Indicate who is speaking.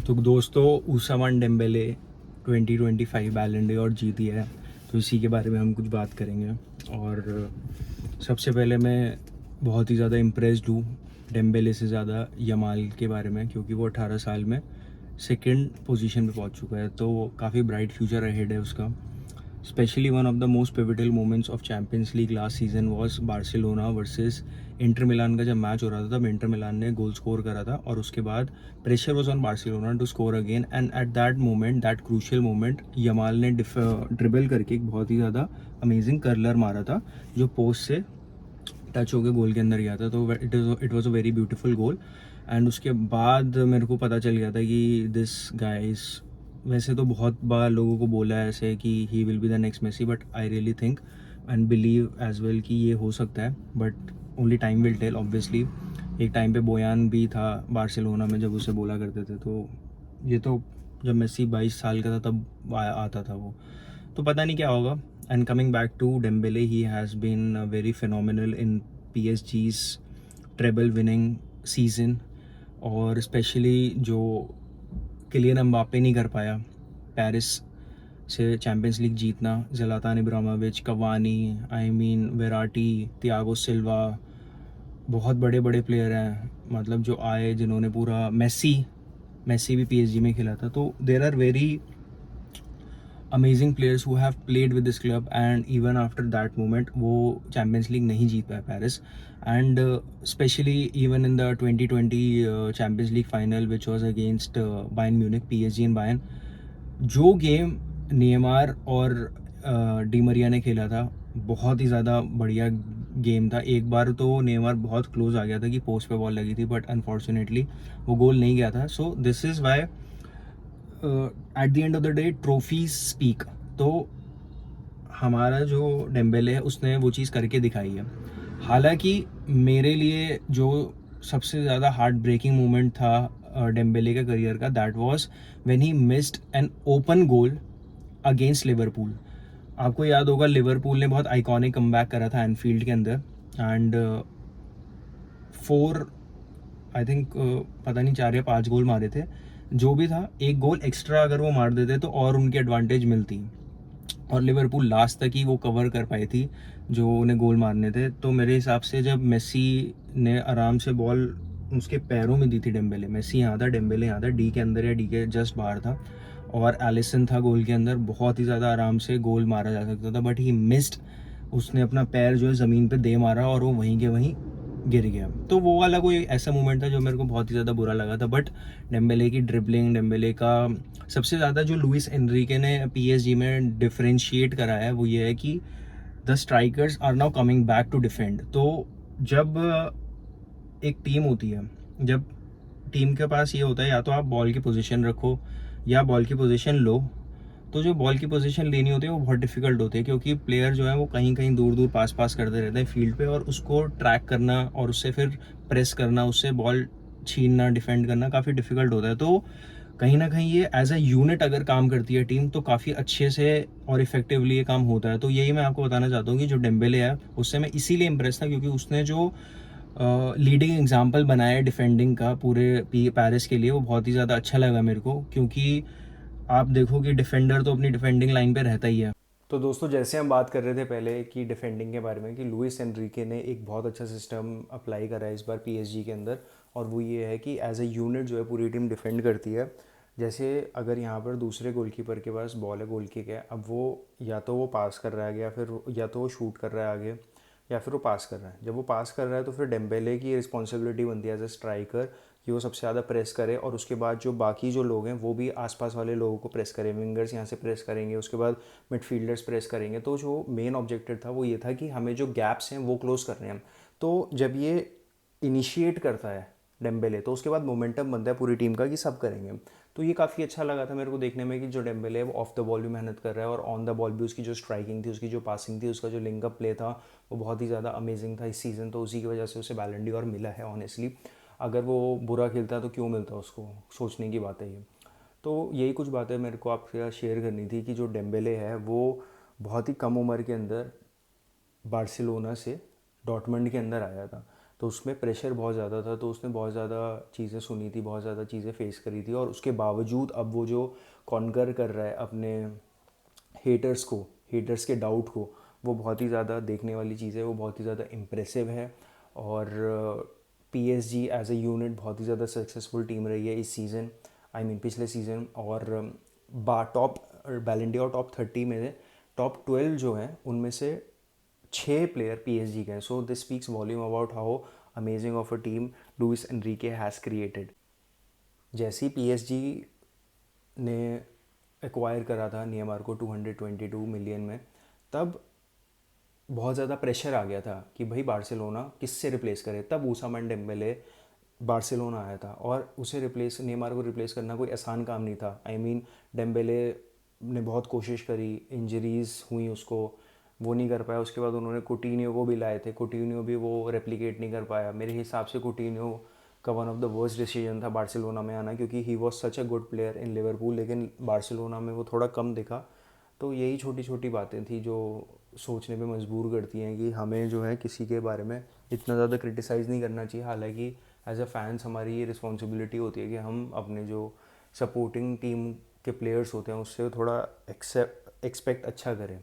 Speaker 1: तो दोस्तों उसामान डेम्बेले 2025 बैलन डोर जीती है, तो इसी के बारे में हम कुछ बात करेंगे। और सबसे पहले मैं बहुत ही ज़्यादा इम्प्रेस्ड हूँ डेम्बेले से ज़्यादा यमाल के बारे में, क्योंकि वो 18 साल में सेकंड पोजीशन पे पहुँच चुका है, तो काफ़ी ब्राइट फ्यूचर अहेड है उसका। Especially one of the most pivotal moments of Champions League last season was Barcelona versus Inter Milan का जब मैच हो रहा था, तब इंटर मिलान ने गोल स्कोर करा था और उसके बाद pressure was on Barcelona to score again, and at that moment, that crucial moment, Yamal ने ड्रिबल करके एक बहुत ही ज़्यादा अमेजिंग कर्लर मारा था जो पोस्ट से टच होकर गोल के अंदर गया था। तो it was a very beautiful goal. And उसके बाद मेरे को पता चल गया था कि दिस गाइस, वैसे तो बहुत बार लोगों को बोला है ऐसे कि he will be the next Messi, but I really think and believe as well कि ये हो सकता है, but only time will tell obviously. एक टाइम पे बोयान भी था बार्सिलोना में जब उसे बोला करते थे, तो ये तो जब मेसी 22 साल का था तब आता था वो, तो पता नहीं क्या होगा। And coming back to Dembele, he has been very phenomenal in PSG's treble winning season, और स्पेशली जो किलियन एम्बापे नहीं कर पाया पेरिस से चैम्पियंस लीग जीतना, Zlatan Ibrahimovic, Cavani, I mean Verratti, Thiago Silva, बहुत बड़े बड़े प्लेयर हैं मतलब जो आए, जिन्होंने पूरा मेसी मेसी भी PSG में खेला था। तो there are very amazing players who have played with this club, and even after that moment वो चैम्पियंस लीग नहीं जीत पाया Paris. And specially even in the 2020 Champions League final which was against Bayern Munich, PSG in Bayern, जो game Neymar और Di Maria ने खेला था, बहुत ही ज़्यादा बढ़िया गेम था। एक बार तो नेमार बहुत क्लोज आ गया था कि पोस्ट पे बॉल लगी थी, बट अनफॉर्चुनेटली वो गोल नहीं गया था। So this is why at the end of the day trophies speak. तो हमारा जो डेम्बेले है उसने वो चीज़ करके दिखाई है। हालांकि मेरे लिए जो सबसे ज़्यादा हार्ट ब्रेकिंग मोमेंट था डेम्बेले के करियर का, that was when he missed an open goal against Liverpool. आपको याद होगा लिवरपूल ने बहुत आइकॉनिक कमबैक करा था एनफील्ड के अंदर, एंड 4 आई थिंक पता नहीं 4 या 5 गोल मारे थे। जो भी था, एक गोल एक्स्ट्रा अगर वो मार देते तो और उनकी एडवांटेज मिलती, और लिवरपूल लास्ट तक ही वो कवर कर पाई थी जो उन्हें गोल मारने थे। तो मेरे हिसाब से जब मेसी ने आराम से बॉल उसके पैरों में दी थी डेम्बेले, मेसी यहाँ था, डेम्बेले यहाँ था, डी के अंदर या डी के जस्ट बाहर था, और एलिसन था गोल के अंदर, बहुत ही ज़्यादा आराम से गोल मारा जा सकता था, बट ही मिस्ड। उसने अपना पैर जो है ज़मीन पे दे मारा और वो वहीं के वहीं गिर गया। तो वो वाला कोई ऐसा मोमेंट था जो मेरे को बहुत ही ज़्यादा बुरा लगा था। बट डेम्बेले की ड्रिबलिंग, डेम्बेले का सबसे ज़्यादा जो लुइस एनरिके ने PSG में डिफरेंशिएट करा है वो ये है कि the strikers are now coming back to defend. तो जब एक टीम होती है, जब टीम के पास ये होता है या तो आप बॉल की पोजीशन रखो या बॉल की पोजीशन लो, तो जो बॉल की पोजीशन लेनी होती है वो बहुत डिफिकल्ट होती है, क्योंकि प्लेयर जो है वो कहीं कहीं दूर दूर पास करते रहते हैं फील्ड पे, और उसको ट्रैक करना और उससे फिर प्रेस करना, उससे बॉल छीनना, डिफेंड करना काफ़ी डिफिकल्ट होता है। तो कहीं ना कहीं ये एज अ यूनिट अगर काम करती है टीम, तो काफ़ी अच्छे से और इफेक्टिवली ये काम होता है। तो यही मैं आपको बताना चाहता हूँ कि जो डेम्बेले है उससे मैं इसीलिए इम्प्रेस था, क्योंकि उसने जो लीडिंग एग्जाम्पल बनाया है डिफेंडिंग का पूरे पेरिस के लिए, वो बहुत ही ज़्यादा अच्छा लगा मेरे को, क्योंकि आप देखो कि डिफेंडर तो अपनी डिफेंडिंग लाइन पे रहता ही है। तो दोस्तों, जैसे हम बात कर रहे थे पहले कि डिफेंडिंग के बारे में, कि लुइस एनरिके ने एक बहुत अच्छा सिस्टम अप्लाई करा है इस बार PSG के अंदर, और वो ये है कि एज अ यूनिट जो है पूरी टीम डिफेंड करती है। जैसे अगर यहाँ पर दूसरे गोलकीपर के पास बॉल है, गोल किक है, अब वो या तो वो पास कर रहा है या फिर या तो वो शूट कर रहा है आगे, या फिर वो पास कर रहा है। जब वो पास कर रहा है तो फिर डेम्बेले की रिस्पॉन्सिबिलिटी बनती है एज अ स्ट्राइकर कि वो सबसे ज़्यादा प्रेस करे, और उसके बाद जो बाकी जो लोग हैं वो भी आसपास वाले लोगों को प्रेस करें। विंगर्स यहाँ से प्रेस करेंगे, उसके बाद मिडफील्डर्स प्रेस करेंगे। तो जो मेन ऑब्जेक्टिव था वो ये था कि हमें जो गैप्स हैं वो क्लोज करने हैं। तो जब ये इनिशिएट करता है डेम्बेले, तो उसके बाद मोमेंटम बनता है पूरी टीम का कि सब करेंगे। तो ये काफ़ी अच्छा लगा था मेरे को देखने में कि जो डेम्बेले है वो ऑफ द बॉल भी मेहनत कर रहा है, और ऑन द बॉल भी उसकी जो स्ट्राइकिंग थी, उसकी जो पासिंग थी, उसका जो लिंकअप प्ले था, वो बहुत ही ज़्यादा अमेजिंग था इस सीज़न। तो उसी की वजह से उसे बैलन डोर मिला है ऑनेस्टली। अगर वो बुरा खेलता तो क्यों मिलता उसको, सोचने की बात है ये। तो यही कुछ बातें मेरे को आपसे शेयर करनी थी कि जो डेम्बेले है वो बहुत ही कम उम्र के अंदर बार्सिलोना से डॉर्टमंड के अंदर आया था। तो उसमें प्रेशर बहुत ज़्यादा था, तो उसने बहुत ज़्यादा चीज़ें सुनी थी, बहुत ज़्यादा चीज़ें फेस करी थी, और उसके बावजूद अब वो जो कॉन्कर कर रहा है अपने हेटर्स के डाउट को, वो बहुत ही ज़्यादा देखने वाली चीज़ है, वो बहुत ही ज़्यादा इम्प्रेसिव है। और PSG एज अ यूनिट बहुत ही ज़्यादा सक्सेसफुल टीम रही है इस सीज़न, आई मीन पिछले सीज़न। और टॉप बैलेंडियर टॉप 30 में से टॉप 12 जो हैं उनमें से 6 प्लेयर PSG के हैं। So this speaks volume about how amazing of a team Luis Enrique has created. जैसे ही PSG ने एक्वायर करा था नेमार को 222 मिलियन में, तब बहुत ज़्यादा प्रेशर आ गया था कि भाई बार्सिलोना किससे रिप्लेस करे। तब ऊसामैन डेम्बेले बार्सिलोना आया था, और उसे रिप्लेस नेमार को रिप्लेस करना कोई आसान काम नहीं था। आई मीन डेम्बेले ने बहुत कोशिश करी, इंजरीज हुई उसको, वो नहीं कर पाया। उसके बाद उन्होंने कुटिन्यो को भी लाए थे, कुटिन्यो भी वो रेप्लिकेट नहीं कर पाया। मेरे हिसाब से कुटिन्यो का one of the worst decision था बार्सिलोना में आना, क्योंकि he was such a good player in Liverpool, लेकिन बार्सिलोना में वो थोड़ा कम दिखा। तो यही छोटी छोटी बातें थी जो सोचने पे मजबूर करती हैं कि हमें जो है किसी के बारे में इतना ज़्यादा क्रिटिसाइज़ नहीं करना चाहिए। हालांकि एज अ फैंस हमारी ये रिस्पॉन्सिबिलिटी होती है कि हम अपने जो सपोर्टिंग टीम के प्लेयर्स होते हैं उससे थोड़ा एक्सपेक्ट अच्छा करें।